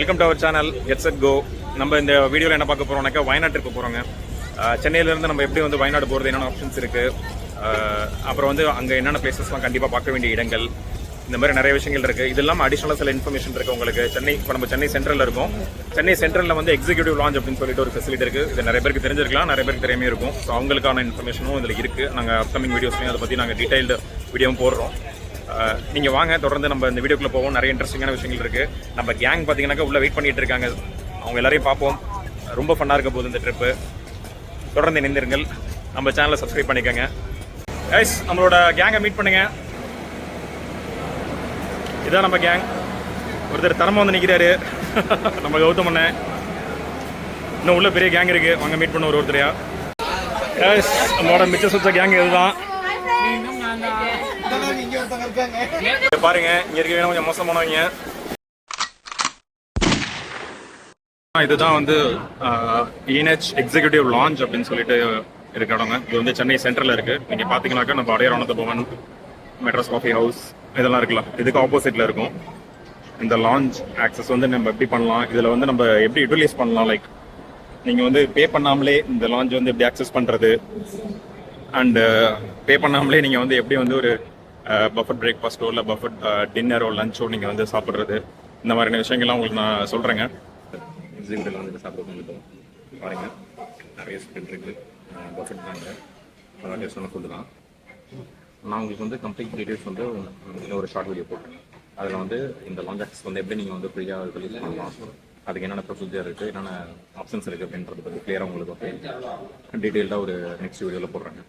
Welcome to our channel gets at go. நம்ம இந்த வீடியோவில் என்ன பார்க்க போகிறோம்னாக்கா வயநாடு ட்ரிப்பு போகிறோங்க. சென்னையிலேருந்து நம்ம எப்படி வந்து வயநாடு போகிறது, என்னென்ன ஆப்ஷன்ஸ் இருக்குது, அப்புறம் வந்து அங்கே என்னென்ன பிளேசஸ்லாம் கண்டிப்பாக பார்க்க வேண்டிய இடங்கள், இந்த மாதிரி நிறைய விஷயங்கள் இருக்குது. இது இல்லாமல் அடிஷனலாக சில இன்ஃபர்மேஷன் இருக்குது உங்களுக்கு. இப்போ நம்ம சென்னை சென்ட்ரலில் இருக்கோம். சென்னை சென்ட்ரலில் வந்து எக்ஸிக்யூட்டிவ் லான்ச் அப்படின்னு சொல்லிட்டு ஒரு ஃபெசிலிட்டி இருக்குது. இது நிறைய பேருக்கு தெரிஞ்சிருக்கலாம், நிறைய பேருக்கு தெரியாமே இருக்கும். ஸோ அவங்களுக்கான இன்ஃபர்மேஷனும் இதில் இருக்குது. நாங்கள் அப்கமிங் வீடியோஸ்லையும் அதை பற்றி நாங்கள் டீட்டெயில்டு வீடியோவும் போடுறோம். நீங்கள் வாங்க, தொடர்ந்து நம்ம இந்த வீடியோக்குள்ளே போவோம். நிறைய இன்ட்ரெஸ்டிங்கான விஷயங்கள் இருக்குது. நம்ம கேங் பார்த்தீங்கன்னாக்கா உள்ளே வெயிட் பண்ணிகிட்டு இருக்காங்க. அவங்க எல்லாரையும் பார்ப்போம். ரொம்ப ஃபன்னாக இருக்க போகுது இந்த ட்ரிப்பு. தொடர்ந்து இணைந்திருங்கள். நம்ம சேனலை சப்ஸ்கிரைப் பண்ணிக்கோங்க. கைஸ், நம்மளோட கேங்கை மீட் பண்ணுங்க. இதான் நம்ம கேங். ஒருத்தர் தரமாக வந்து நிற்கிறாரு, நம்ம கௌதம் அண்ணன். இன்னும் உள்ள பெரிய கேங் இருக்குது, வாங்க மீட் பண்ண ஒருத்தரையா. கைஸ், நம்மளோட மிச்ச சுத்த கேங் இதுதான். பாருங்க, இங்க இருக்க கொஞ்சம் மோசமானவங்க. இதுதான் வந்து ENH எக்ஸிக்யூட்டிவ் லான்ச் அப்படின்னு சொல்லிட்டு இருக்க இடங்க. இது வந்து சென்னை சென்ட்ரல் இருக்கு. நீங்க பாத்தீங்கன்னாக்கா நம்ம அடையாள பவன், மெட்ராஸ் காஃபி ஹவுஸ் இதெல்லாம் இருக்கலாம். இதுக்கு ஆப்போசிட்ல இருக்கும். இந்த லான்ச் ஆக்சஸ் வந்து நம்ம எப்படி பண்ணலாம், இதுல வந்து நம்ம எப்படி யூட்டிலைஸ் பண்ணலாம், லைக் நீங்க வந்து பே பண்ணாமலே இந்த லான்ச் வந்து எப்படி ஆக்சஸ் பண்றது, அண்ட் பே பண்ணாமலே நீங்கள் வந்து எப்படி வந்து ஒரு பஃபட் பிரேக்ஃபாஸ்ட்டோ இல்லை பஃபட் டின்னரோ லஞ்சோ நீங்கள் வந்து சாப்பிட்றது, இந்த மாதிரியான விஷயங்கள்லாம் உங்களுக்கு நான் சொல்கிறேங்க. எக்ஸிக்யூட்டிவ் வந்து சாப்பிட்டு பாருங்க, நிறைய ஸ்பிரிட் இருக்குது. பஃபட் தாங்க டேஸ்டான ஃபுட்டு தான். நான் உங்களுக்கு வந்து கம்ப்ளீட் டீட்டெயில்ஸ் வந்து ஒரு ஷார்ட் வீடியோ போட்டேன். அதில் வந்து இந்த லான்ச் ஆக்சஸ் வந்து எப்படி நீங்கள் வந்து ஃப்ரீயாக ரிலீஸ் பண்ணலாம், அதுக்கு என்னென்ன ப்ரொசீஜர் இருக்குது, என்னென்ன ஆப்ஷன்ஸ் இருக்குது அப்படின்றத பற்றி கிளியராக உங்களுக்கு வந்து டீட்டெயில்டாக ஒரு நெக்ஸ்ட் வீடியோவில் போடுறாங்க.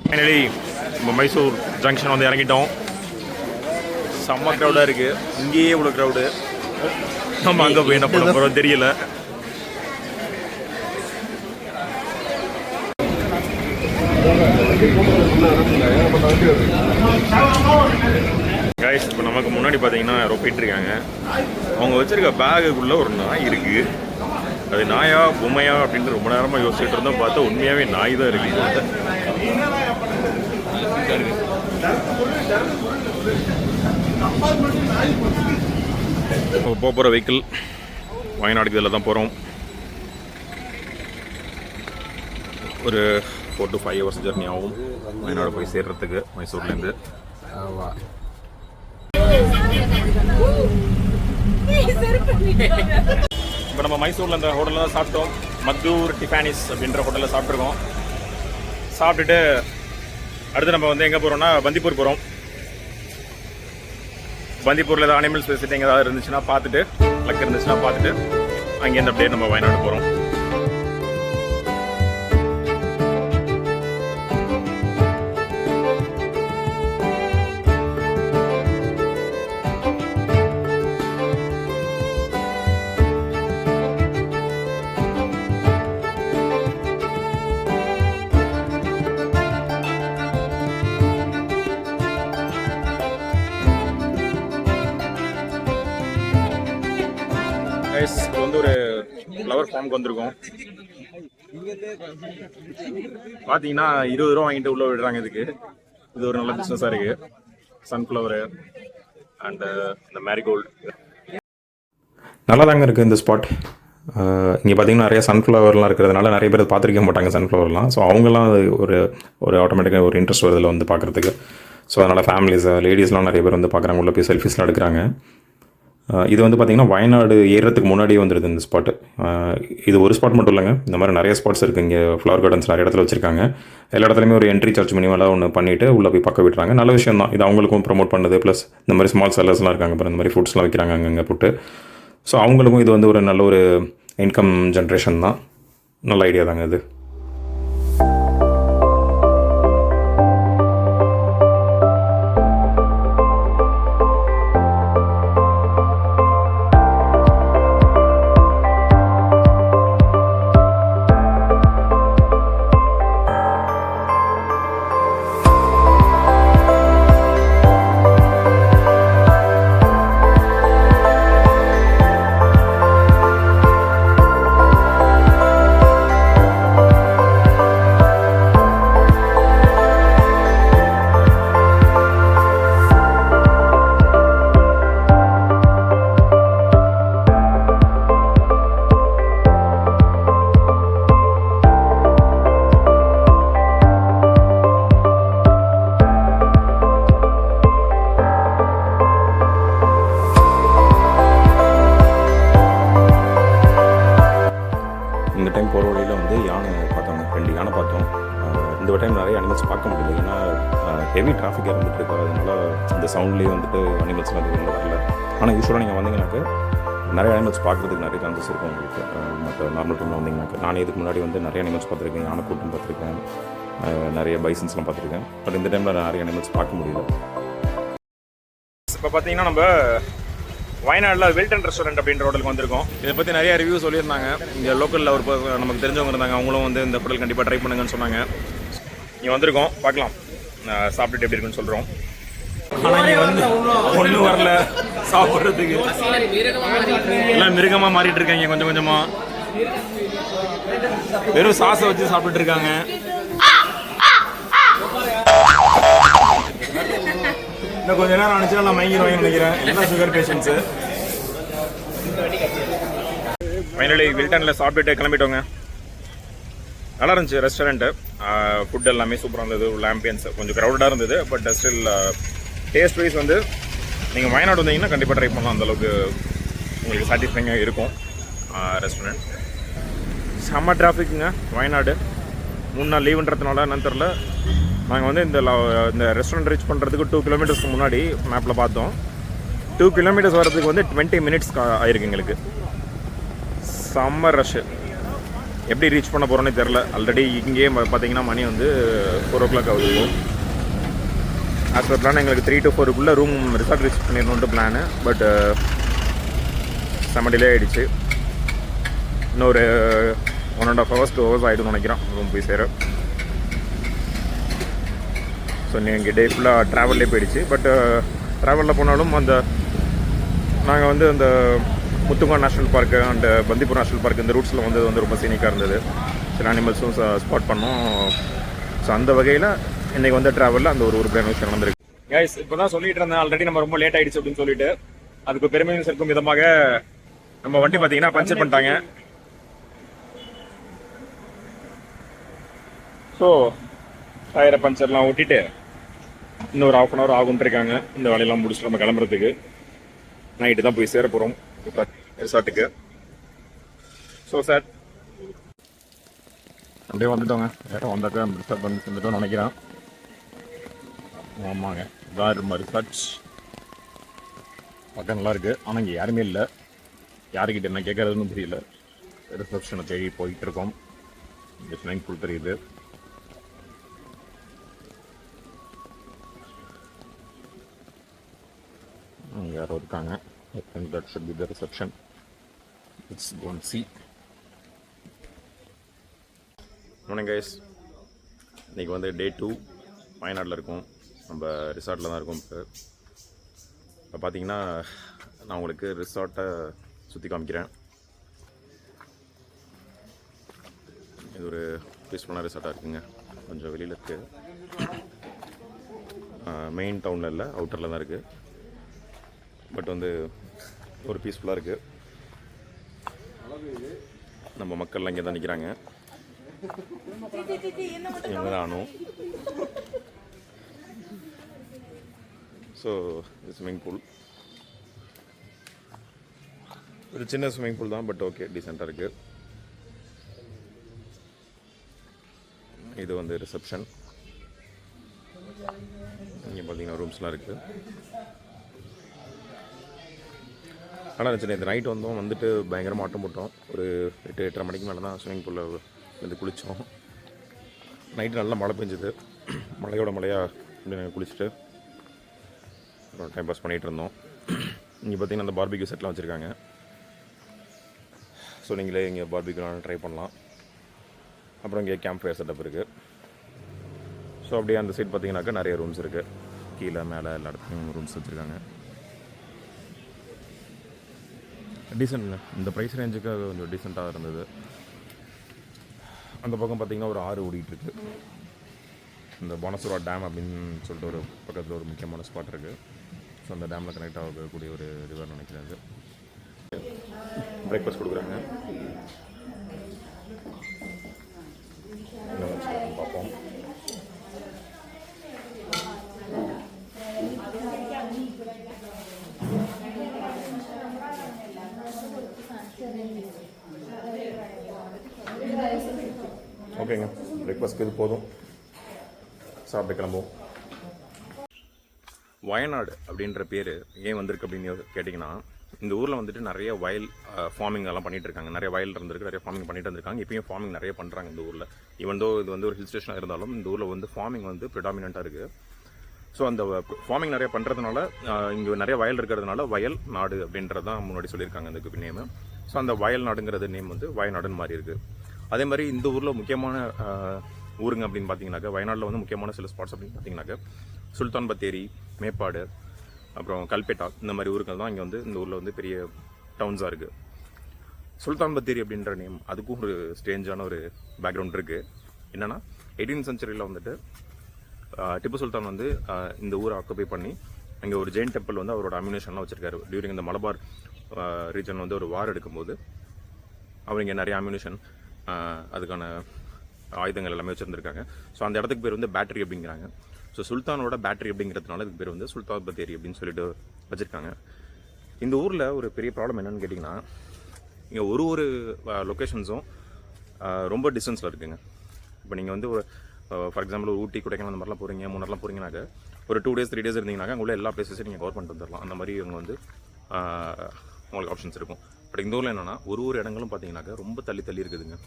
ஃபைனலி நம்ம மைசூர் ஜங்ஷன் வந்து இறங்கிட்டோம். செம்ம க்ரௌடாக இருக்குது. இங்கேயே இவ்வளோ க்ரௌடு. நம்ம அங்கே போய் என்ன பண்ண போகிறோம் தெரியல. கைஸ், இப்போ நமக்கு முன்னாடி பார்த்தீங்கன்னா யாரோ போயிட்டுருக்காங்க. அவங்க வச்சிருக்க பேகுக்குள்ளே ஒரு நாய் இருக்குது. அது நாயா பொம்மையா அப்படின்னு ரொம்ப நேரமாக யோசிச்சுட்டு இருந்தோம். பார்த்தா உண்மையாகவே நாய் தான் இருக்குது. போகிற வெஹிக்கிள் வயநாடுக்கு இதில் தான் போகிறோம். ஒரு 4 to 5 hours ஜர்னி ஆகும் வயநாடு போய் சேர்றதுக்கு மைசூர்லேருந்து. இப்போ நம்ம மைசூரில் இந்த ஹோட்டலில் தான் சாப்பிட்டோம். மத்தூர் டிஃபானிஸ் அப்படின்ற ஹோட்டலில் சாப்பிட்ருக்கோம். சாப்பிட்டுட்டு அடுத்து நம்ம வந்து எங்கே போகிறோம்னா பந்திப்பூர் போகிறோம். பந்திப்பூரில் ஏதாவது அனிமல்ஸ் விசிட்டிங் ஏதாவது இருந்துச்சுன்னா பார்த்துட்டு, லக் இருந்துச்சுன்னா பார்த்துட்டு அங்கேருந்து அப்படியே நம்ம வயநாடு போகிறோம். இது வந்து ஒரு ஃப்ளவர் ஃபார்முக்கு வந்திருக்கோம். பார்த்தீங்கன்னா 20 ரூபா வாங்கிட்டு உள்ள விடுறாங்க. இது ஒரு நல்ல பிஸ்னஸாக இருக்குது. சன்ஃப்ளவரு அண்டு இந்த மேரிகோல்டு நல்லா தாங்க இருக்குது இந்த ஸ்பாட். இங்கே பார்த்தீங்கன்னா நிறைய சன்ஃப்ளவர்லாம் இருக்கிறதுனால நிறைய பேர் பார்த்துருக்க மாட்டாங்க சன்ஃப்ளவர்லாம். ஸோ அவங்கெல்லாம் ஒரு ஆட்டோமேட்டிக்காக ஒரு இன்ட்ரெஸ்ட் வருதில் வந்து பார்க்குறதுக்கு. ஸோ அதனால் ஃபேமிலிஸ் லேடிஸ்லாம் நிறைய பேர் வந்து பார்க்குறாங்க, உள்ள போய் செல்ஃபிஸ்லாம் எடுக்கிறாங்க. இது வந்து பார்த்திங்கன்னா வயநாடு ஏறுறதுக்கு முன்னாடியே வந்துடுது இந்த ஸ்பாட்டு. இது ஒரு ஸ்பாட் மட்டும் இல்லைங்க, இந்த மாதிரி நிறைய ஸ்பாட்ஸ் இருக்குது. இங்கே ஃப்ளவர் கார்டன்ஸ் நிறைய இடத்துல வச்சுருக்காங்க. எல்லா இடத்துலையுமே ஒரு என்ட்ரி சார்ஜ் மினிமலாக ஒன்று பண்ணிவிட்டு உள்ளே போய் பக்கம் விட்டுறாங்க. நல்ல விஷயம் தான் இது. அவங்களுக்கும் ப்ரொமோட் பண்ணுது. ப்ளஸ் இந்த மாதிரி ஸ்மால் செல்லர்ஸ்லாம் இருக்காங்க, அப்புறம் இந்த மாதிரி ஃபுட்ஸ்லாம் வைக்கிறாங்க அங்கங்கே போட்டு. ஸோ அவங்களுக்கும் இது வந்து ஒரு நல்ல ஒரு இன்கம் ஜென்ரேஷன் தான். நல்ல ஐடியா தாங்க இது. அனிமல்ஸ் பார்க்க முடியல. ஏன்னா ஹெவி டிராஃபிக் இருந்துட்டு இருக்கு. அதனால இந்த சவுண்ட்லேயே வந்துட்டு அனிமல்ஸ்லாம் வெளியில் வரல. ஆனால் யூஸ்வலாக நீங்கள் வந்தீங்கன்னாக்க நிறைய அனிமல்ஸ் பார்க்குறதுக்கு நிறைய சான்சஸ் இருக்கும் உங்களுக்கு. மற்ற நார்மல் டைமில் வந்தீங்கன்னாக்க நானே இதுக்கு முன்னாடி வந்து நிறைய அனிமல்ஸ் பார்த்துருக்கேன். யானை கூட்டம் பார்த்துருக்கேன், நிறைய பைசன்ஸ்லாம் பார்த்துருக்கேன். பட் இந்த டைமில் நிறைய அனிமல்ஸ் பார்க்க முடியல. இப்போ பார்த்தீங்கன்னா நம்ம வயநாட்டில் வில்டன் ரெஸ்டாரண்ட் அப்படின்ற ஹோட்டலுக்கு வந்திருக்கோம். இதை பற்றி நிறைய ரிவ்யூ சொல்லியிருந்தாங்க. இங்கே லோக்கலில் ஒரு நமக்கு தெரிஞ்சவங்க இருந்தாங்க, அவங்களும் வந்து இந்த ஹோட்டல் கண்டிப்பாக ட்ரை பண்ணுங்கன்னு சொன்னாங்க. இங்கே வந்திருக்கோம், பார்க்கலாம் சாப்பிட்டுட்டு எப்படி இருக்குன்னு சொல்கிறோம். ஆனால் இங்கே வந்து ஒன்றும் வரல சாப்பிட்றதுக்கு. எல்லாம் மிருகமாக மாறிட்டு இருக்காங்க கொஞ்சம் கொஞ்சமாக. வெறும் சாஸை வச்சு சாப்பிட்டுட்டு இருக்காங்க. இன்னும் கொஞ்ச நேரம் நினச்சா நான் மயங்கிடுவாங்கன்னு நினைக்கிறேன். எல்லாம் சுகர் பேஷண்ட்ஸு. ஃபைனலி வில்டனில் சாப்பிட்டுட்டு கிளம்பிட்டோங்க. நல்லா இருந்துச்சு ரெஸ்டாரண்ட்டு. ஃபுட் எல்லாமே சூப்பராக இருந்தது. உள்ள ஆம்பியன்ஸ் கொஞ்சம் க்ரௌடாக இருந்தது. பட் ஸ்டில் டேஸ்ட் வைஸ் வந்து நீங்கள் வயநாடு வந்தீங்கன்னா கண்டிப்பாக ட்ரை பண்ணலாம். அந்தளவுக்கு உங்களுக்கு சாட்டிஸ்ஃபைங்காக இருக்கும் ரெஸ்டாரண்ட். செம்ம டிராஃபிக்குங்க வயநாடு. 3 நாள் லீவுன்றதுனால என்னன்னு தெரில. நாங்கள் வந்து இந்த ரெஸ்டாரண்ட் ரீச் பண்ணுறதுக்கு 2 கிலோமீட்டர்ஸ்க்கு முன்னாடி மேப்பில் பார்த்தோம். 2 கிலோமீட்டர்ஸ் வரதுக்கு வந்து 20 மினிட்ஸ் ஆயிருக்கு எங்களுக்கு. செம்ம ரஷ்ஷு. எப்படி ரீச் பண்ண போகிறோன்னே தெரில. ஆல்ரெடி இங்கேயே பார்த்தீங்கன்னா மணி வந்து 4 o'clock ஆகுது. ஆஸ் பர் பிளான் எங்களுக்கு 3 to 4 ரூம் ரிசார்ட் ரீச் பண்ணிடணுன்ட்டு பிளானு. பட் செம்ம டிலே ஆகிடுச்சு. இன்னொரு 1.5 hours 2 hours ஆகிடும்னு நினைக்கிறேன் ரூம் போய் சேர. ஸோ நீங்கள் டே ஃபுல்லாக ட்ராவல்லே போயிடுச்சு. பட் ட்ராவலில் போனாலும் நாங்கள் வந்து அந்த Muthanga national park and Bandipur national park இந்த ரூட்ஸில் வந்து ரொம்ப சீனிக்காக இருந்தது. சில அனிமல்ஸும் ஸ்பாட் பண்ணோம். ஸோ அந்த வகையில் இன்றைக்கி வந்து ட்ராவலில் அந்த ஒரு பிளான் விஷயம் நடந்திருக்கு. கைஸ் இப்போ தான் சொல்லிட்டு இருந்தேன் ஆல்ரெடி நம்ம ரொம்ப லேட் ஆகிடுச்சு அப்படின்னு சொல்லிட்டு. அதுக்கு பெருமையும் சேர்க்கும் விதமாக நம்ம வண்டி பார்த்தீங்கன்னா பஞ்சர் பண்ணிட்டாங்க. ஸோ டயரை பஞ்சர்லாம் ஓட்டிட்டு இன்னொரு 1/2 hour ஆகும்னு இருக்காங்க. இந்த வேலையெல்லாம் முடிச்சுட்டு நம்ம கிளம்புறதுக்கு. நைட்டு தான் போய் சேர போகிறோம் இப்போ ரிசார்ட்டுக்கு. ஸோ சார் அப்படியே வந்துட்டோங்க. வேறு வந்தாக்கா ரிசார்ட் வந்து வந்துட்டோம்னு நினைக்கிறேன். ஆமாங்க, இதான் ரொம்ப ரிசார்ட் பக்கம் நல்லாயிருக்கு. ஆனால் இங்கே யாருமே இல்லை. யாருக்கிட்ட என்ன கேட்கறதுன்னு தெரியல. ரிசப்ஷனை தேடி போயிட்டு இருக்கோம். இங்கே ஸ்விமிங் பூல் தெரியுது. யாரோ இருக்காங்க. I think that should be the reception. Let's go and see. Morning guys. இன்றைக்கி வந்து Day 2 வயநாட்டில் இருக்கும். நம்ம ரிசார்ட்டில் தான் இருக்கோம். இப்போ பார்த்தீங்கன்னா நான் உங்களுக்கு ரிசார்ட்டை சுற்றி காமிக்கிறேன். இது ஒரு பீஸ்ஃபுல்லான ரிசார்ட்டாக இருக்குங்க. கொஞ்சம் வெளியில் இருக்குது. மெயின் டவுனில் இல்லை, அவுட்டரில் தான் இருக்குது. பட் வந்து ஒரு பீஸ்ஃபுல்லாக இருக்குது. நம்ம மக்கள்லாம் இங்கே தான் நிற்கிறாங்க. இவங்க தான் ஆனும். ஸோ ஸ்விம்மிங் பூல் ஒரு சின்ன ஸ்விம்மிங் பூல் தான். பட் ஓகே, டீசெண்டாக இருக்குது. இது வந்து ரிசப்ஷன். இங்கே பார்த்தீங்கன்னா ரூம்ஸ்லாம் இருக்குது. ஆனால் சின்ன இந்த நைட் வந்துட்டு பயங்கரமாக ஆட்டம் போட்டோம். ஒரு 8-8:30 மணிக்கு மேலே தான் ஸ்விம்மிங் பூலில் வந்து குளித்தோம். நைட்டு நல்லா மழை பெஞ்சுது. மழையோட மழையாக இப்படி நாங்கள் குளிச்சுட்டு டைம் பாஸ் பண்ணிகிட்டு இருந்தோம். இங்கே பார்த்தீங்கன்னா அந்த பார்பிக்யூ செட்லாம் வச்சுருக்காங்க. ஸோ நீங்களே இங்கே பார்பிக்யூலாம் ட்ரை பண்ணலாம். அப்புறம் இங்கே கேம்ப் ஃபயர் செட்டப் இருக்குது. ஸோ அப்படியே அந்த சைட் பார்த்தீங்கன்னாக்கா நிறைய ரூம்ஸ் இருக்குது. கீழே மேலே எல்லா இடத்துலையும் ரூம்ஸ் வச்சுருக்காங்க. டீசென்ட்ங்க. இந்த ப்ரைஸ் ரேஞ்சுக்கு கொஞ்சம் டீசெண்டாக இருந்தது. அந்த பக்கம் பார்த்திங்கன்னா ஒரு ஆறு ஓடிட்டுருக்கு. இந்த பானசுரா டேம் அப்படின்னு சொல்லிட்டு ஒரு பக்கத்தில் ஒரு முக்கியமான ஸ்பாட் இருக்குது. ஸோ அந்த டேமில் கனெக்ட் ஆகக்கூடிய ஒரு ரிவர் நினைக்கிறேன். அது பிரேக்ஃபாஸ்ட் கொடுக்குறாங்க. பார்ப்போம். ஓகேங்க, பிரேக்ஃபாஸ்ட்க்கு இது போதும். சாப்பிட்டு கிளம்புவோம். வயநாடு அப்படின்ற பேர் ஏன் வந்திருக்கு அப்படின்னு கேட்டிங்கன்னா, இந்த ஊரில் வந்துட்டு நிறைய வயல் ஃபார்மிங் எல்லாம் பண்ணிட்டு இருக்காங்க. நிறைய வயல் இருந்திருக்கு, நிறைய ஃபார்மிங் பண்ணிட்டு இருந்திருக்காங்க. இப்பயும் ஃபார்மிங் நிறைய பண்ணுறாங்க இந்த ஊரில். ஈவன் தோ இது வந்து ஒரு ஹில் ஸ்டேஷனாக இருந்தாலும் இந்த ஊரில் வந்து ஃபார்மிங் வந்து ப்ரிடாமினண்ட்டாக இருக்குது. ஸோ அந்த ஃபார்மிங் நிறைய பண்ணுறதுனால இங்கே நிறைய வயல் இருக்கிறதுனால வயல் நாடு அப்படின்றது தான் முன்னாடி சொல்லியிருக்காங்க இந்த நேமு. ஸோ அந்த வயல் நாடுங்கிறது நேம் வந்து வயநாடுன்னு மாறி இருக்குது. அதே மாதிரி இந்த ஊரில் முக்கியமான ஊருங்க அப்படின்னு பார்த்தீங்கன்னாக்கா, வயநாட்டில் வந்து முக்கியமான சில ஸ்பாட்ஸ் அப்படின்னு பார்த்தீங்கன்னாக்கா சுல்தான் பத்தேரி, மேப்பாடு, அப்புறம் கல்பேட்டா, இந்த மாதிரி ஊர்கள் தான் இங்கே வந்து இந்த ஊரில் வந்து பெரிய டவுன்ஸாக இருக்குது. சுல்தான் பத்தேரி அப்படின்ற நேம் அதுக்கும் ஒரு ஸ்ட்ரேஞ்சான ஒரு பேக்ரவுண்ட் இருக்குது. என்னென்னா 18th சென்ச்சுரியில் வந்துட்டு டிப்பு சுல்தான் வந்து இந்த ஊரை ஆக்குபை பண்ணி அங்கே ஒரு ஜெயின் டெம்பிள் வந்து அவரோட அம்யூனேஷன்லாம் வச்சுருக்காரு. டியூரிங் இந்த மலபார் ரீஜன் வந்து ஒரு வார் எடுக்கும்போது அவர் இங்கே நிறைய அம்யூனேஷன் அதுக்கான ஆயுதங்கள் எல்லாமே வச்சுருந்துருக்காங்க. ஸோ அந்த இடத்துக்கு பேர் வந்து பேட்டரி அப்படிங்கிறாங்க. ஸோ சுல்தானோட பேட்டரி அப்படிங்கிறதுனால இதுக்கு பேர் வந்து சுல்தான் பத்தேரி அப்படின்னு சொல்லிட்டு வச்சுருக்காங்க. இந்த ஊரில் ஒரு பெரிய ப்ராப்ளம் என்னென்னு கேட்டிங்கன்னா, இங்கே ஒரு லொக்கேஷன்ஸும் ரொம்ப டிஸ்டன்ஸில் இருக்குங்க. இப்போ நீங்கள் வந்து ஃபார் எக்ஸாம்பிள் ஒரு ஊட்டி, கொடைக்கானல் அந்த மாதிரிலாம் போகிறீங்க, மூணாரெலாம் போகிறீங்கனாக்க ஒரு 2 days 3 days இருந்தீங்கன்னாக்கா உள்ள எல்லா பிளேஸஸையும் நீங்கள் கவர் பண்ணிட்டு வந்துடலாம். அந்த மாதிரி இவங்க வந்து உங்களுக்கு ஆப்ஷன்ஸ் இருக்கும். பட் இந்த ஊரில் என்னென்னா ஒரு இடங்களும் பார்த்தீங்கன்னாக்கா ரொம்ப தள்ளி இருக்குதுங்க.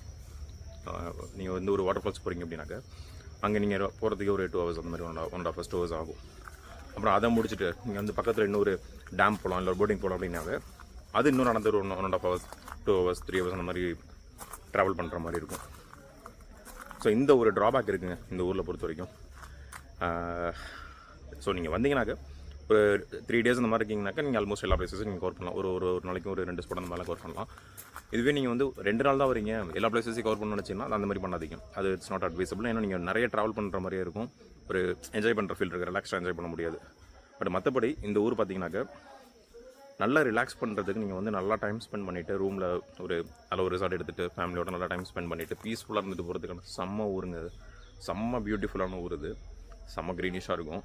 நீங்கள் வந்து ஒரு வாட்டர் ஃபால்ஸ் போகிறீங்க அப்படின்னாக்கா அங்கே நீங்கள் போகிறதுக்கு ஒரு 2 hours அந்த மாதிரி 1.5 hours ஆகும். அப்புறம் அதை முடிச்சுட்டு நீங்கள் வந்து பக்கத்தில் இன்னொரு டேம் போகலாம், இல்லை ஒரு போட்டிங் போகலாம் அப்படின்னாக்க அது இன்னும் நடந்து ஒரு 1.5 hours 2 hours 3 hours அந்த மாதிரி ட்ராவல் பண்ணுற மாதிரி இருக்கும். ஸோ இந்த ஒரு ட்ராபேக் இருக்குங்க இந்த ஊரில் பொறுத்த வரைக்கும். ஸோ நீங்கள் வந்தீங்கன்னாக்க ஒரு 3 days அந்த மாதிரி இருக்கீங்கன்னாக்கா நீங்கள் ஆல்மோஸ்ட் எல்லா பிளேஸஸும் நீங்கள் கவர் பண்ணலாம். ஒரு நாளைக்கு ஒரு 2 ஸ்பாட் அந்த மாதிரிலாம் கவர் பண்ணலாம். இதுவே நீங்கள் வந்து 2 நாள் தான் வரீங்க, எல்லா பிளேஸஸையும் கவர் பண்ணணும்னு நினச்சிங்கன்னா அந்த மாதிரி பண்ணாதீங்க. அது இட்ஸ் நாட் அட்வைசபிள். ஏன்னா நீங்கள் நிறைய ட்ராவல் பண்ணுற மாதிரியே இருக்கும். ஒரு என்ஜாய் பண்ணுற ஃபீல் இருக்குது, ரிலாக்ஸாக என்ஜாய் பண்ண முடியாது. பட் மற்றபடி இந்த ஊர் பார்த்தீங்கன்னாக்க நல்லா ரிலாக்ஸ் பண்ணுறதுக்கு நீங்கள் வந்து நல்லா டைம் ஸ்பெண்ட் பண்ணிவிட்டு ரூமில் ஒரு ரிசார்ட் எடுத்துகிட்டு ஃபேமிலியோட நல்லா டைம் ஸ்பெண்ட் பண்ணிவிட்டு பீஸ்ஃபுல்லாக இருந்துட்டு போகிறதுக்கான செம்ம ஊருங்க. செம்ம பியூட்டிஃபுல்லான ஊர் இது. செம்ம க்ரீனிஷாக இருக்கும்.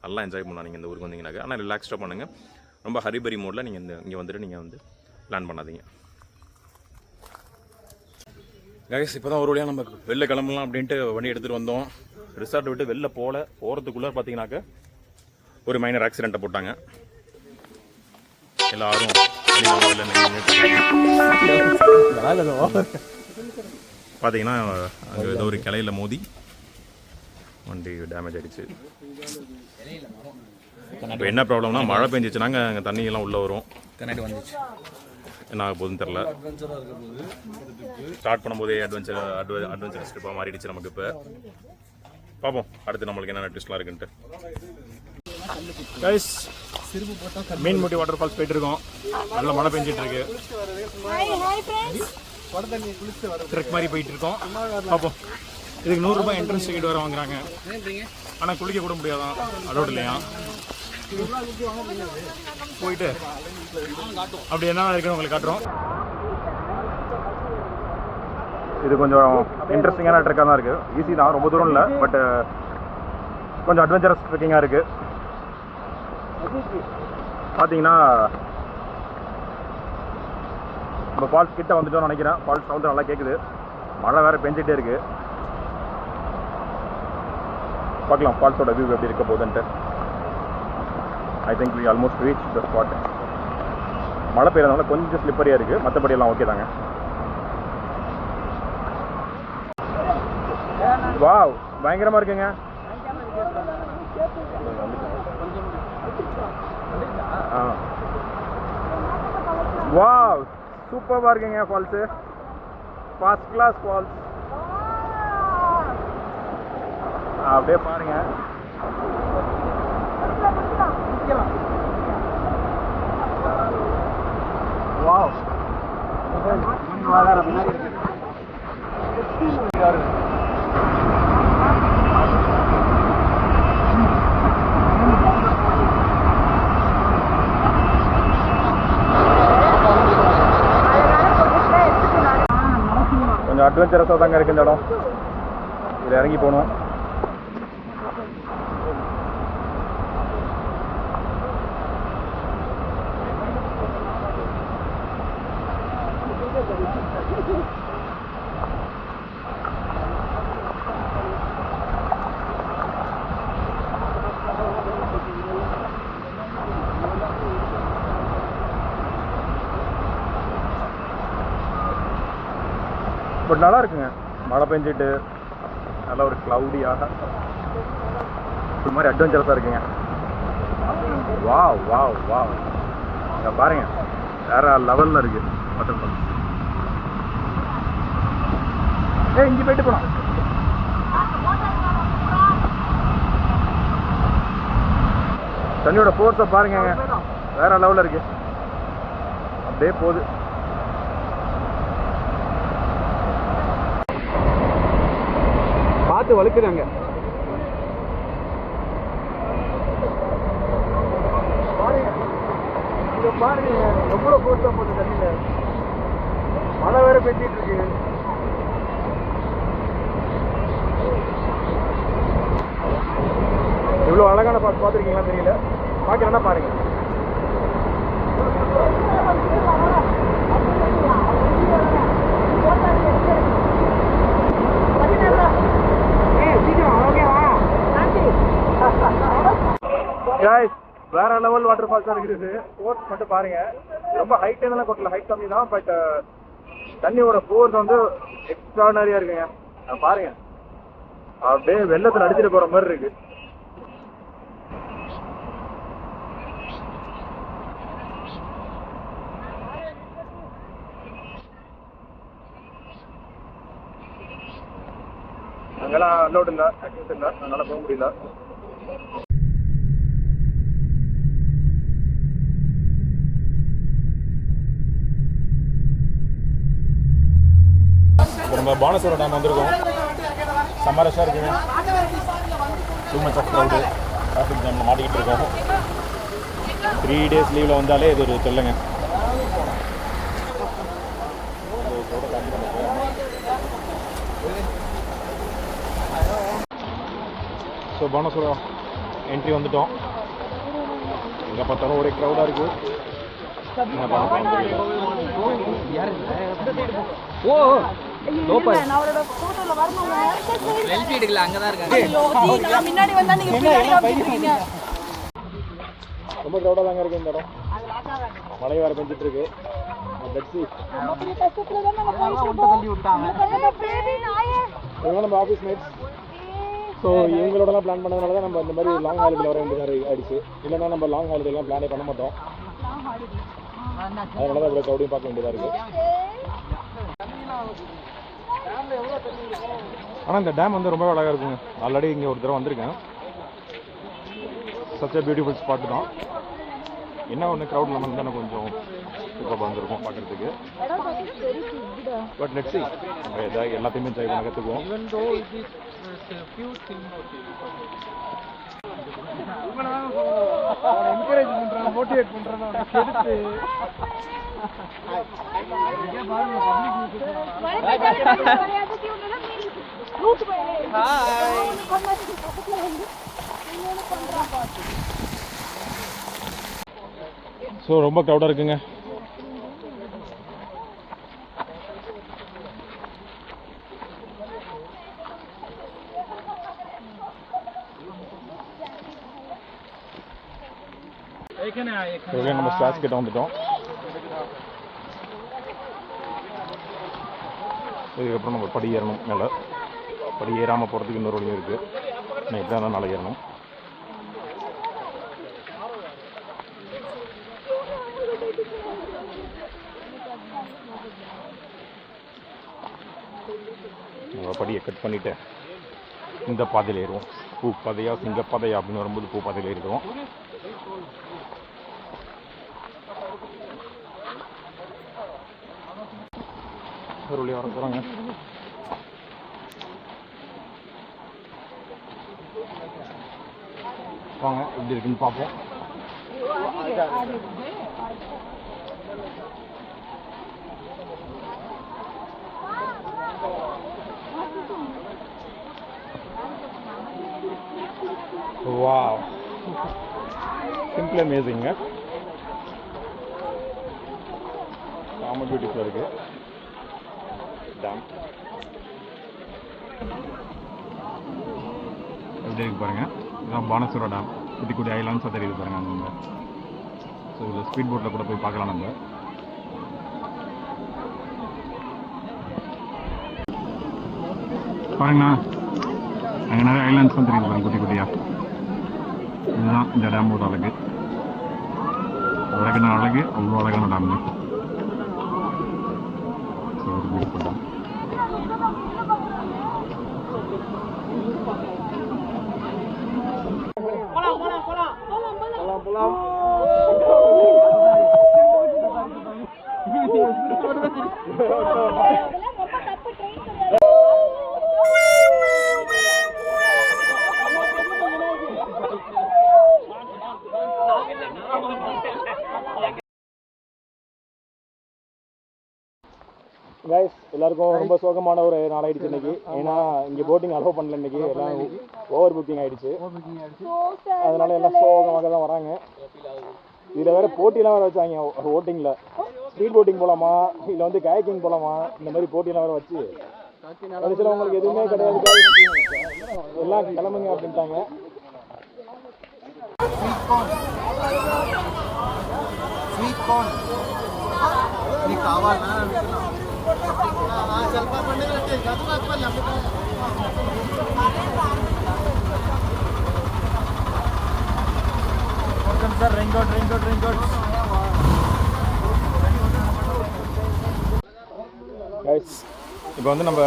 நல்லா என்ஜாய் பண்ணலாம் நீங்கள் இந்த ஊருக்கு வந்தீங்கன்னாக்க. ஆனால் ரிலாக்ஸ்டாக பண்ணுங்கள். ரொம்ப ஹரிபரி மோடில் நீங்கள் இங்கே வந்துட்டு நீங்கள் வந்து பிளான் பண்ணாதீங்க. கைஸ் இப்போ தான் ஒரு வழியாக நம்ம வெளில கிளம்பலாம் அப்படின்ட்டு வண்டி எடுத்துகிட்டு வந்தோம். ரிசார்ட்டை விட்டு வெளில போகிறதுக்குள்ளே பார்த்தீங்கன்னாக்க ஒரு மைனர் ஆக்சிடெண்ட்டை போட்டாங்க. எல்லாரும் பார்த்தீங்கன்னா அங்கே ஏதோ ஒரு கிளையில் மோதி வண்டி டேமேஜ் ஆகிடுச்சு. இப்போ என்ன ப்ராப்ளம்னா மழை பெஞ்சிச்சுனாங்க அங்கே தண்ணியெல்லாம் உள்ளே வரும். என்ன ஆக போகுதுன்னு தெரில. ஸ்டார்ட் பண்ணும்போதே அட்வென்ச்சரஸ் ட்ரிப்பாக மாறிடுச்சு நமக்கு. இப்போ பார்ப்போம் அடுத்து நம்மளுக்கு என்னென்ன ட்விஸ்ட்லாம் இருக்குன்ட்டு. கைஸ் மீன்முட்டி வாட்டர் ஃபால்ஸ் போயிட்டு இருக்கோம். நல்ல மழை பெஞ்சிட்டு இருக்கு. ட்ரெக் மாதிரி போயிட்டு இருக்கோம். பார்ப்போம். இதுக்கு 100 ரூபாய் என்ட்ரன்ஸ் டிக்கெட் வர வாங்குறாங்க. ஆனால் குளிக்க கூட முடியாதான், அலோட் இல்லையா. போயிட்டு அப்படி என்ன இருக்குன்னு உங்களுக்கு காட்டுறோம். இது கொஞ்சம் இன்ட்ரெஸ்டிங்கான ட்ரெக்காக தான் இருக்குது. ஈஸி தான், ரொம்ப தூரம் இல்லை. பட் கொஞ்சம் அட்வென்ச்சரஸ் ட்ரெக்கிங்காக இருக்குது. பார்த்தீங்கன்னா நம்ம ஃபால்ஸ் கிட்ட வந்துட்டோம்னு நினைக்கிறேன். ஃபால்ஸ் சவுண்டு நல்லா கேட்குது. மழை வேறு பெஞ்சிட்டே இருக்குது. பார்க்கலாம் ஃபால்ஸோட வியூ எப்படி இருக்க போகுதுன்ட்டு. I think we almost reach the spot. மழை பெய்யறதுனால கொஞ்சம் ஸ்லிப்பரியாக இருக்குது. மற்றபடி எல்லாம் ஓகே தாங்க. வாவ், பயங்கரமாக இருக்குங்க. வாவ், சூப்பராக இருக்குங்க ஃபால்ஸு. First class falls. அப்படியே பாருங்க. வாவ், கொஞ்சம் அட்வென்ச்சரஸாக தாங்க இருக்குது இந்த இடம். இதில் இறங்கி போகணும். பட் நல்லா இருக்குங்க. மழை பெஞ்சிட்டு நல்லா ஒரு க்ளவுடியாக ஒரு மாதிரி அட்வென்ச்சரஸாக இருக்குங்க. வாவ் வாவ் வாவ், இங்கே பாருங்க, வேற லெவலில் இருக்கு வாட்டர் ஃபால்ஸ். இங்கே போயிட்டு போகலாம். தண்ணியோட ஃபோர்ஸை பாருங்க, வேற லெவலில் இருக்கு. அப்படியே போகுது. பார்த்து வழுக்குறாங்க. பாருங்க எவ்வளோ ஃபோர்ஸாக போகுது தண்ணியில். மழை வேற பெஞ்சிட்டு இருக்கு. இவ்வளோ அழகான பாட்டு பார்த்துருக்கீங்களா தெரியல. பார்க்கலன்னா பாருங்க. வேற லெவல் வாட்டர் ஃபால்ஸ் தான் இருக்குது. ஃபோர்ஸ் மட்டும் பாருங்க, ரொம்ப ஹைட் எல்லாம் கொட்டல, ஹைட் கம்மி தான். பட் தண்ணியோட ஃபோர்ஸ் வந்து எக்ஸ்ட்ரானரியா இருக்குங்க. பாருங்க, அப்படியே வெள்ளத்தில் அடிச்சுட்டு போற மாதிரி இருக்கு. அங்கெல்லாம் அலோட் இல்லை, ஆக்சஸ் இல்லை, அதனால போக முடியல. நம்ம பானசோர டேம் வந்திருக்கோம். செம்ம ரஷ்ஷாக இருக்குங்க. Too much of crowd, traffic ஜாமில் மாட்டிக்கிட்டு இருக்கோம். 3 days லீவில் வந்தாலே இது ஒரு சொல்லுங்க. ஸோ பானசோரா என்ட்ரி வந்துட்டோம். எங்கே பார்த்தாலும் ஒரே க்ரௌடாக இருக்குது. ரொம்ப க்ரௌடாக தாங்க இருக்கு இந்த இடம். மழை வேறு பெஞ்சிட்டு இருக்கு. நம்ம ஆஃபீஸ் மேட்ஸ். ஸோ இவங்களோடலாம் பிளான் பண்ணதுனால தான் நம்ம இந்த மாதிரி லாங் ஹாலிடேல வர வேண்டியதாக ஆயிடுச்சு. இல்லைன்னா நம்ம லாங் ஹாலிடேலாம் பிளானே பண்ண மாட்டோம். அதனால தான் இவ்வளோ க்ரௌடையும் பார்க்க வேண்டியதாக இருக்குது. ஆனால் இந்த டேம் வந்து ரொம்ப அழகாக இருக்குங்க. ஆல்ரெடி இங்கே ஒரு தடவை வந்திருக்கேன். சச் பியூட்டிஃபுல் ஸ்பாட் தான். என்ன ஒன்று க்ரௌட் இல்லாமல் இருந்தால் கொஞ்சம் சூப்பராக வந்திருக்கும் பார்க்குறதுக்கு. பட் லெட்ஸ் சீ, நம்ம எதாவது எல்லாத்தையுமே என்ஜாய் பண்ண கற்றுக்குவோம். என்கரேஜ் பண்ணுறாங்க, மோட்டிவேட் பண்ணுறாங்க. ஸோ ரொம்ப க்ரௌடாக இருக்குங்க. நம்ம ஸ்லாஷ் கிட்ட வந்துட்டோம். இதுக்கப்புறம் நம்ம படி ஏறணும். மேலே படி ஏறாமல் போகிறதுக்கு இன்னொரு வழியும் இருக்குது. நான் இப்படி தான் நாளை ஏறணும். நம்ம படியை கட் பண்ணிவிட்டு இந்த பாதையில் ஏறுவோம். பூ பாதையா சிங்க பாதையா அப்படின்னு வரும்போது பூ பாதையில் ஏறிடுவோம். ஒரு வழியாக வர போகிறாங்க. வாங்க எப்படி இருக்குன்னு பார்ப்போம். வாவ், சிம்பிள் அமேசிங்க. செம்ம பியூட்டிஃபுல்லாக இருக்குது டேம். எப்படி இருக்கு பாருங்கள். இதுதான் பானசோரா டேம். குட்டி குட்டி ஐலாண்ட்ஸாக தெரியுது பாருங்கள் அங்கே. ஸோ இதில் ஸ்பீட் போட்டில் கூட போய் பார்க்கலாம் நம்ம. பாருங்கண்ணா, அங்கே நிறைய ஐலாண்ட்ஸ் வந்து இருக்குது பாருங்க, குட்டி குட்டியாக. இதுதான் இந்த டேமோட அழகு. அழகான அழகு, அவ்வளோ அழகான டேம். ஒரு பியூட்டிஃபுல் டேம். கைஸ், எல்லாருக்கும் ரொம்ப சோகமான ஒரு நாளாயிடுச்சு இன்னைக்கு. ஏன்னா இங்கே போட்டிங் அலோவ் பண்ணல இன்னைக்கு, எல்லாம் ஓவர் புக்கிங் ஆயிடுச்சு. அதனால எல்லாம் சோகமாக தான் வராங்க. இதில் வேற போட்டியெல்லாம் வேறு வச்சாங்க போட்டிங்கில். ஸ்பீட் போட்டிங் போகலாமா இல்லை வந்து கயாக்கிங் போகலாமா, இந்த மாதிரி போட்டியெல்லாம் வேறு வச்சு கடைசியில் உங்களுக்கு எதுவுமே கிடையாது, எல்லாம் கிளம்புங்க அப்படின்ட்டாங்க. இப்போ வந்து நம்ம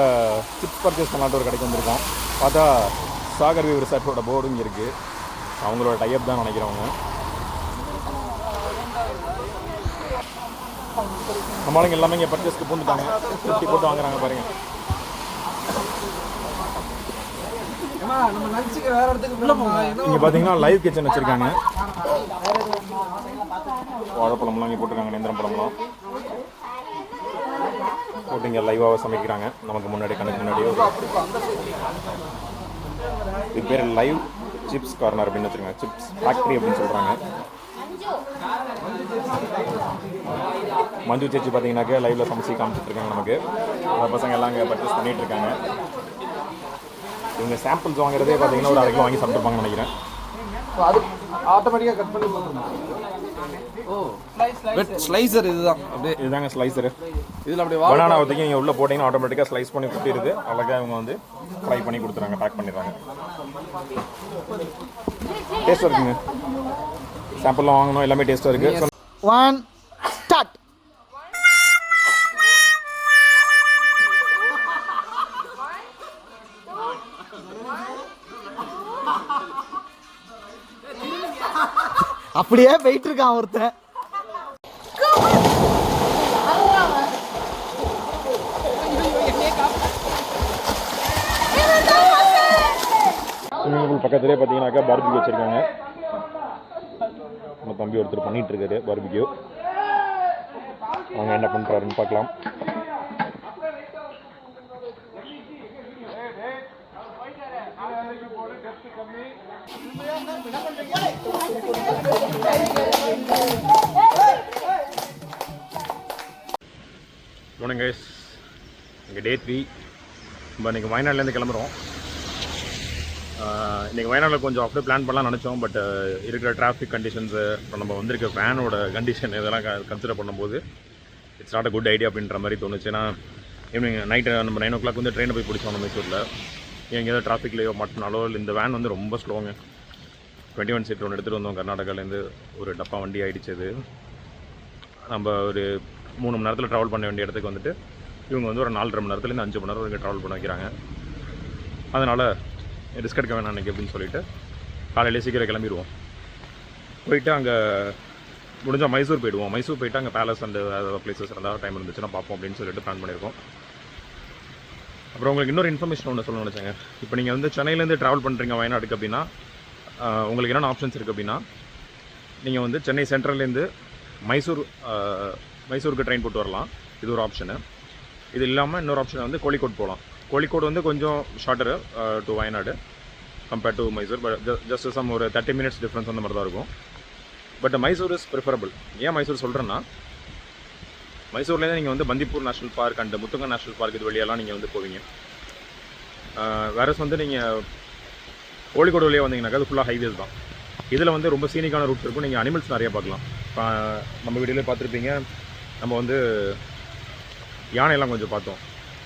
சிப்ஸ் பர்ச்சேஸ் பண்ணலாட்டு ஒரு கடைக்கு வந்திருக்கோம். பார்த்தா சாகர் வியூ ரிசார்ட்டோட போர்டு இங்கே இருக்குது. அவங்களோட டைப் தான் நினைக்கிறவங்க. நம்மளுங்க எல்லாமே இங்கே பர்ச்சேஸ்க்கு பூந்துட்டாங்க. 50 போட்டு வாங்குறாங்க பாருங்க. இங்கே பார்த்தீங்கன்னா லைவ் கிச்சன் வச்சுருக்காங்க. வாழைப்பழம்லாம் இங்கே போட்டிருக்காங்க, நேந்திரம் பழம்லாம் போட்டு இங்கே லைவாக சமைக்கிறாங்க. நமக்கு முன்னாடி கணக்கு முன்னாடி இது பேர் லைவ் சிப்ஸ் கார்னர் அப்படின்னு வச்சுருக்காங்க. சிப்ஸ் ஃபேக்ட்ரி அப்படின்னு சொல்கிறாங்க. மஞ்சு சேச்சி பார்த்தீங்கன்னாக்க லைவில் சமைச்சு காமிச்சிட்ருக்காங்க நமக்கு. அந்த பசங்க எல்லாம் இங்கே பர்ச்சேஸ் பண்ணிகிட்டு இருக்காங்க. இவங்க சாம்பிள்ஸ் வாங்குறதே பார்த்தீங்கன்னா ஒரு 1/2 கிலோ வாங்கி சாப்பிட்ருப்பாங்கன்னு நினைக்கிறேன். அது ஆட்டோமேட்டிக்காக கட் பண்ணி போட்டுருந்தோம். வெட் ஸ்லைசர் இதுதான். அப்படியே இதுதாங்க ஸ்லைசரு. இதில் அப்படியே பனானா ஊற்றிக்கி நீங்கள் உள்ளே போட்டிங்கன்னா ஆட்டோமேட்டிக்காக ஸ்லைஸ் பண்ணி கொட்டிடுது. அழகாக இவங்க வந்து ஃப்ரை பண்ணி கொடுத்துறாங்க, பேக் பண்ணிடுறாங்க. டேஸ்ட்டாக இருக்குங்க. சாம்பிள்லாம் வாங்கணும், எல்லாமே டேஸ்ட்டாக இருக்குது. 1 ஸ்டார்ட். அப்படியே போயிட்டு இருக்கான் ஒருத்தன். ஸ்விம்மிங் பூல் பக்கத்துலேயே பார்த்தீங்கன்னாக்கா பார்பிக்யூ வச்சுருக்காங்க. நம்ம தம்பி ஒருத்தர் பண்ணிகிட்டு இருக்காரு பார்பிக்யூ. அவங்க என்ன பண்ணுறாருன்னு பார்க்கலாம். மார்னிங் கைஸ், இங்கே டே 3. நம்ம இன்றைக்கி வயநாடுலேருந்து கிளம்புறோம். இன்றைக்கி வயநாட்டில் கொஞ்சம் அப்படியே பிளான் பண்ணலாம் நினச்சோம். பட் இருக்கிற டிராஃபிக் கண்டிஷன்ஸு, அப்புறம் நம்ம வந்திருக்க வேனோட கண்டிஷன் இதெல்லாம் கன்சிடர் பண்ணும்போது it's not a good idea அப்படின்ற மாதிரி தோணுச்சு. ஏன்னா ஈவினிங் நைட்டு நம்ம 9 o'clock வந்து ட்ரெயினை போய் பிடிச்சோம் நம்ம மைசூரில். எங்கேயாவது டிராஃபிக்லேயோ மாட்டினாலோ இந்த வேன் வந்து ரொம்ப ஸ்லோங்க. 21 சீட் ஒன்று எடுத்துகிட்டு வந்தோம் கர்நாடகாலேருந்து. ஒரு டப்பா வண்டி ஆகிடுச்சு. அது நம்ம ஒரு 3 மணி நேரத்தில் ட்ராவல் பண்ண வேண்டிய இடத்துக்கு வந்துட்டு இவங்க வந்து ஒரு 4.5 மணி நேரத்துலேருந்து 5 மணி நேரம் வரைக்கும் ட்ராவல் பண்ண வைக்கிறாங்க. அதனால் ரிஸ்க் எடுக்க வேணாம் அன்றைக்கி அப்படின்னு சொல்லிட்டு காலையிலே சீக்கிரம் கிளம்பிடுவோம். போயிட்டு அங்கே முடிஞ்சால் மைசூர் போயிடுவோம். மைசூர் போயிட்டு அங்கே பேலஸ் அண்ட் ஏதாவது பிளேசஸ் இருந்தால் டைம் இருந்துச்சுன்னா பார்ப்போம் அப்படின்னு சொல்லிட்டு பிளான் பண்ணியிருக்கோம். அப்புறம் உங்களுக்கு இன்னொரு இன்ஃபர்மேஷன் ஒன்று சொல்லணும்னு நினச்சேங்க. இப்போ நீங்கள் வந்து சென்னையிலேருந்து ட்ராவல் பண்ணுறீங்க வயநாடுக்கு அப்படின்னா உங்களுக்கு என்னென்ன ஆப்ஷன்ஸ் இருக்குது அப்படின்னா, நீங்கள் வந்து சென்னை சென்ட்ரல்லேருந்து மைசூருக்கு ட்ரெயின் போட்டு வரலாம். இது ஒரு ஆப்ஷனு. இது இல்லாமல் இன்னொரு ஆப்ஷன் வந்து கோழிக்கோடு போகலாம். கோழிக்கோடு வந்து கொஞ்சம் shorter to Wayanad compared to Mysore. But just some ஒரு 30 minutes டிஃப்ரென்ஸ் அந்த மாதிரி தான் இருக்கும். But Mysore is preferable. ஏன் மைசூர் சொல்கிறேன்னா, மைசூர்லேருந்து நீங்கள் வந்து Bandipur national park and Muthanga national park இது வழியெல்லாம் நீங்கள் வந்து போவீங்க. வேறஸ் வந்து நீங்கள் கோழிக்கோடு வழியாக வந்தீங்கன்னாக்கா அது ஃபுல்லாக ஹைவேஸ் தான். இதில் வந்து ரொம்ப சீனிக்கான ரூட்ஸ் இருக்கும். நீங்கள் அனிமல்ஸ் நிறையா பார்க்கலாம். நம்ம வீடியோவில் பார்த்துருப்பீங்க, நம்ம வந்து யானையெல்லாம் கொஞ்சம் பார்த்தோம்.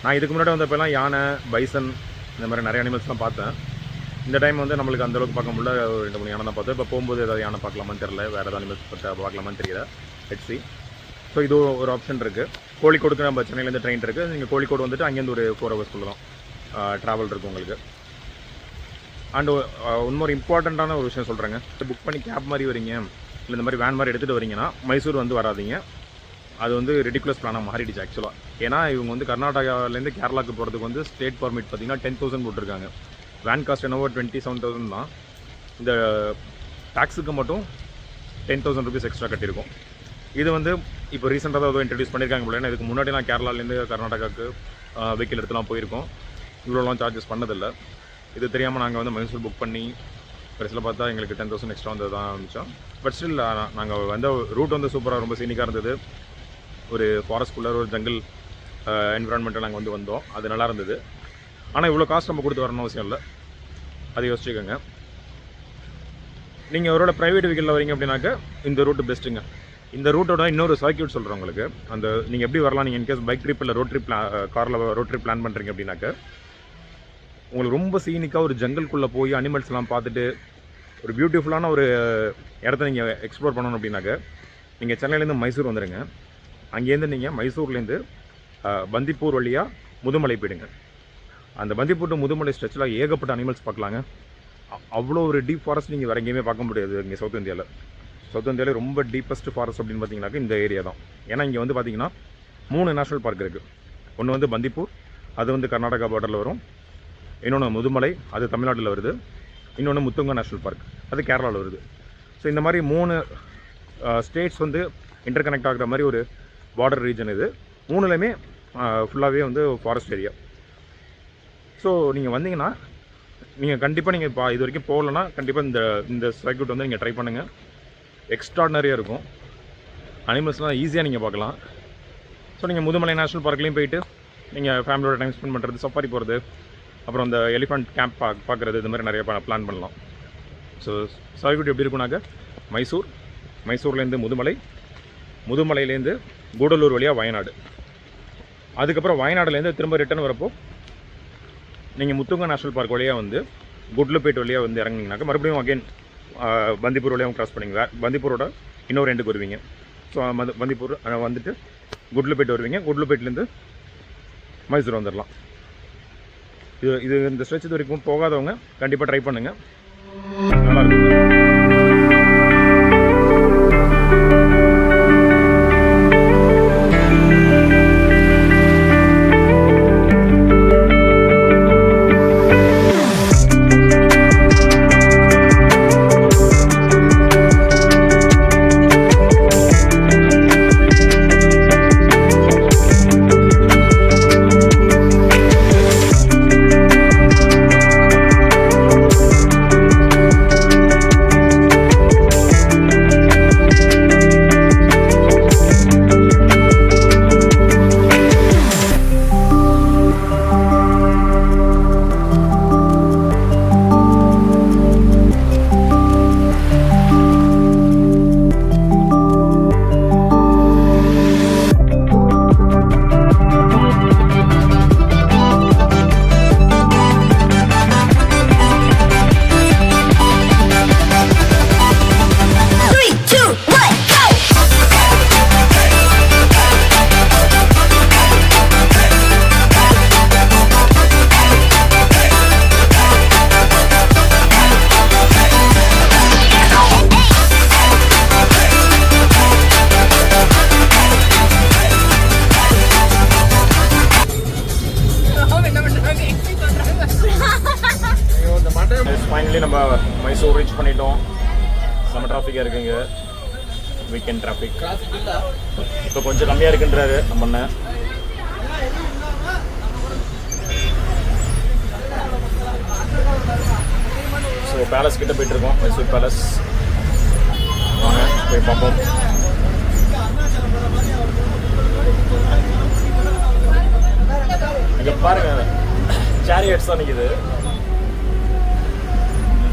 நான் இதுக்கு முன்னாடி வந்தப்பெல்லாம் யானை, பைசன் இந்த மாதிரி நிறைய அனிமல்ஸ்லாம் பார்த்தேன். இந்த டைம் வந்து நம்மளுக்கு அந்தளவுக்கு பார்க்க முடியல, ஒரு 2-3 யானை தான் பார்த்தேன். இப்போ போகும்போது ஏதாவது யானை பார்க்கலாமான்னு தெரியல, வேறு ஏதாவது அனிமல்ஸ் பார்க்கலாமான்னு தெரியல. ஹெச்சி. ஸோ இது ஒரு ஆப்ஷன் இருக்குது. கோழிக்கோடுக்கு நம்ம சென்னையிலேருந்து ட்ரெயின் இருக்குது. நீங்கள் கோழிக்கோடு வந்துட்டு அங்கேருந்து ஒரு 4 hours தான் ட்ராவல் இருக்குது உங்களுக்கு. அண்டு இன்னொரு இம்பார்ட்டண்ட்டான ஒரு விஷயம் சொல்கிறேங்க. புக் பண்ணி கேப் மாதிரி வரீங்க, இல்லை இந்த மாதிரி வேன் மாதிரி எடுத்துகிட்டு வரீங்கன்னா மைசூர் வந்து வராதிங்க. அது வந்து ரெடிகுலஸ் பிளானாக மாறிடுச்சு ஆக்சுவலாக. ஏன்னா இவங்க வந்து கர்நாடகாவிலேருந்து கேரளாவுக்கு போகிறதுக்கு வந்து ஸ்டேட் பர்மிட் பார்த்திங்கன்னா 10,000 போட்டிருக்காங்க. வேன் காஸ்ட் என்னவோ 27,000 தான். இந்த டாக்ஸுக்கு மட்டும் 10,000 rupees எக்ஸ்ட்ரா கட்டியிருக்கோம். இது வந்து இப்போ ரீசெண்டாக தான் இன்ட்ரடியூஸ் பண்ணியிருக்காங்க போல. ஏன்னா இதுக்கு முன்னாடி நான் கேரளாலேருந்து கர்நாடகாவுக்கு வெஹிக்கிள் எடுத்துலாம் போயிருக்கோம். இவ்வளோலாம் சார்ஜஸ் பண்ணதில்லை. இது தெரியாமல் நாங்கள் வந்து மைசூர் புக் பண்ணி கடைசியில் பார்த்தா எங்களுக்கு 10,000 எக்ஸ்ட்ரா வந்து தான் ஆரம்பித்தோம். பட் ஸ்டில் நாங்கள் வந்த ரூட் வந்து சூப்பராக ரொம்ப சீனிக்காக இருந்தது. ஒரு ஃபாரஸ்ட்குள்ளே ஒரு ஜங்கிள் என்விரான்மெண்ட்டை நாங்கள் வந்து வந்தோம். அது நல்லா இருந்தது. ஆனால் இவ்வளோ காஸ்ட் நம்ம கொடுத்து வரணும் அவசியம் இல்லை, அதை யோசிச்சுக்கோங்க. நீங்கள் அவரோட ப்ரைவேட் வெஹிக்கிளில் வரீங்க அப்படின்னாக்க இந்த ரூட்டு பெஸ்ட்டுங்க. இந்த ரூட்டோட இன்னொரு சர்க்யூட் சொல்கிறேன் உங்களுக்கு. அந்த நீங்கள் எப்படி வரலாம், நீங்கள் இன்கேஸ் பைக் ட்ரிப் இல்லை ரோட் ட்ரிப் காரில் ரோட் ட்ரிப் பிளான் பண்ணுறீங்க அப்படின்னாக்க உங்களுக்கு ரொம்ப சீனிக்காக ஒரு ஜங்கல்குள்ளே போய் அனிமல்ஸ்லாம் பார்த்துட்டு ஒரு பியூட்டிஃபுல்லான ஒரு இடத்த நீங்கள் எக்ஸ்ப்ளோர் பண்ணணும் அப்படின்னாக்க நீங்கள் சென்னையிலேருந்து மைசூர் வந்துடுங்க. அங்கேருந்து நீங்கள் மைசூர்லேருந்து பந்திப்பூர் வழியாக முதுமலை போயிடுங்க. அந்த பந்திப்பூர் டு முதுமலை ஸ்ட்ரெச்சில் ஏகப்பட்ட அனிமல்ஸ் பார்க்கலாங்க. அவ்வளோ ஒரு டீப் ஃபாரஸ்ட் நீங்கள் வேறு எங்கேயுமே பார்க்க முடியாது இங்கே சவுத் இந்தியாவில் ரொம்ப டீப்பஸ்ட் ஃபாரஸ்ட் அப்படின்னு பார்த்தீங்கன்னாக்க இந்த ஏரியா தான். ஏன்னா இங்கே வந்து பார்த்தீங்கன்னா 3 நேஷ்னல் பார்க் இருக்குது. ஒன்று வந்து பந்திப்பூர், அது வந்து கர்நாடகா பார்டரில் வரும். இன்னொன்று முதுமலை, அது தமிழ்நாட்டில் வருது. இன்னொன்று முத்துங்கா நேஷ்னல் பார்க், அது கேரளாவில் வருது. ஸோ இந்த மாதிரி 3 ஸ்டேட்ஸ் வந்து இன்டர் கனெக்ட் ஆகிற மாதிரி ஒரு பார்டர் ரீஜன் இது. 3லையுமே ஃபுல்லாகவே வந்து ஃபாரஸ்ட் ஏரியா. ஸோ நீங்கள் வந்தீங்கன்னா நீங்கள் கண்டிப்பாக நீங்கள் இது வரைக்கும் போகலன்னா கண்டிப்பாக இந்த சர்க்யூட் வந்து நீங்கள் ட்ரை பண்ணுங்கள். எக்ஸ்ட்ராடினரியாக இருக்கும். அனிமல்ஸ்லாம் ஈஸியாக நீங்கள் பார்க்கலாம். ஸோ நீங்கள் முதுமலை நேஷ்னல் பார்க்லேயும் போயிட்டு நீங்கள் ஃபேமிலியோட டைம் ஸ்பெண்ட் பண்ணுறது, சஃபாரி போகிறது, அப்புறம் இந்த எலிஃபண்ட் கேம்ப் பார்க்குறது, இது மாதிரி நிறைய பிளான் பண்ணலாம். ஸோ சர்க்யூட் எப்படி இருக்குனாக்க மைசூர்லேருந்து முதுமலையிலேருந்து கூடலூர் வழியாக வயநாடு, அதுக்கப்புறம் வயநாடுலேருந்து திரும்ப ரிட்டர்ன் வரப்போ நீங்கள் முத்துங்கா நேஷ்னல் பார்க் வழியாக வந்து குட்லுப்பேட் வழியாக வந்து இறங்கினாக்க மறுபடியும் அகைன் பந்திப்பூர் வழியாக கிராஸ் பண்ணிங்க. பந்திப்பூரோட இன்னொரு எண்டுக்கு வருவீங்க. ஸோ பந்திப்பூர் வந்துட்டு குட்லுப்பேட் வருவீங்க. குட்லுப்பேட்லேருந்து மைசூர் வந்துடலாம். இது இந்த ஸ்ட்ரெச் இது வரைக்கும் போகாதவங்க கண்டிப்பாக ட்ரை பண்ணுங்கள், நல்லாயிருக்கும். ஃபைனலி நம்ம மைசூர் ரீச் பண்ணிட்டோம். செம்ம டிராஃபிக்காக இருக்குங்க, வீக்கெண்ட் டிராஃபிக். இப்போ கொஞ்சம் கம்மியாக இருக்குன்றாரு நம்ம அண்ணன். ஸோ பேலஸ் கிட்ட போயிட்டு இருக்கோம், மைசூர் பேலஸ். வாங்க போய் பார்ப்போம். இங்கே பாருங்க, சேரியட்ஸ் தான் நிற்குது.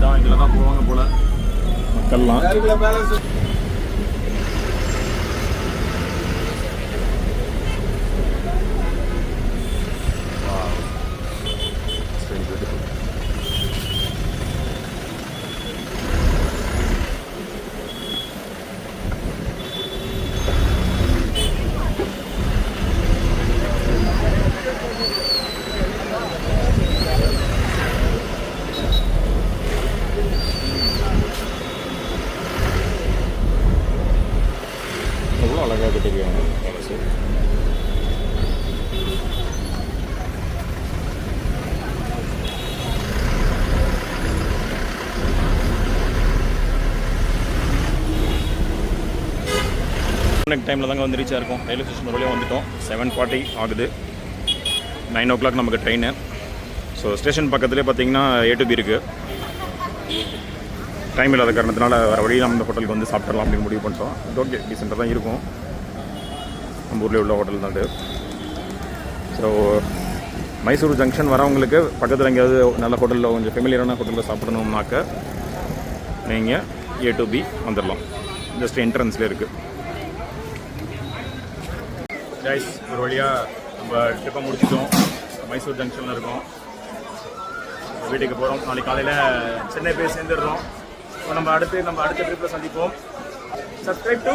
இதுதான் இதில் தான் போவாங்க போல மக்கள்லாம். Very good. அழகாக கட்டிருக்காங்க பழசு. டைமில் தாங்க வந்து ரீச்சாக இருக்கும். ரயில்வே ஸ்டேஷன் வழியாக வந்துட்டோம். 7:40 ஆகுது. 9 o'clock நமக்கு ட்ரெயின். ஸோ ஸ்டேஷன் பக்கத்துலேயே பார்த்தீங்கன்னா A to B இருக்குது. டைம் இல்லாத காரணத்தினால வேறு வழியில் நம்ம இந்த ஹோட்டலுக்கு வந்து சாப்பிட்றலாம் அப்படின்னு முடிவு பண்ணிட்டோம். ஓகே, டீசெண்டாக தான் இருக்கும். நம்ம ஊரில் உள்ள ஹோட்டல் தான். ஸோ மைசூர் ஜங்ஷன் வரவங்களுக்கு பக்கத்தில் எங்கேயாவது நல்ல ஹோட்டலில் கொஞ்சம் ஃபெமிலியரான ஹோட்டலில் சாப்பிடணும்னாக்க நீங்கள் A to B வந்துடலாம். ஜஸ்ட் என்ட்ரன்ஸ்லேயே இருக்குது. கைஸ், ஒரு வழியாக நம்ம ட்ரிப்பை முடிச்சிட்டோம். மைசூர் ஜங்ஷனில் இருக்கோம். வீட்டுக்கு போகிறோம். நாளைக்கு காலையில் சென்னை போய் சேர்ந்துடுறோம். ஸோ நம்ம அடுத்த ட்ரிப்பில் சந்திப்போம். Subscribe to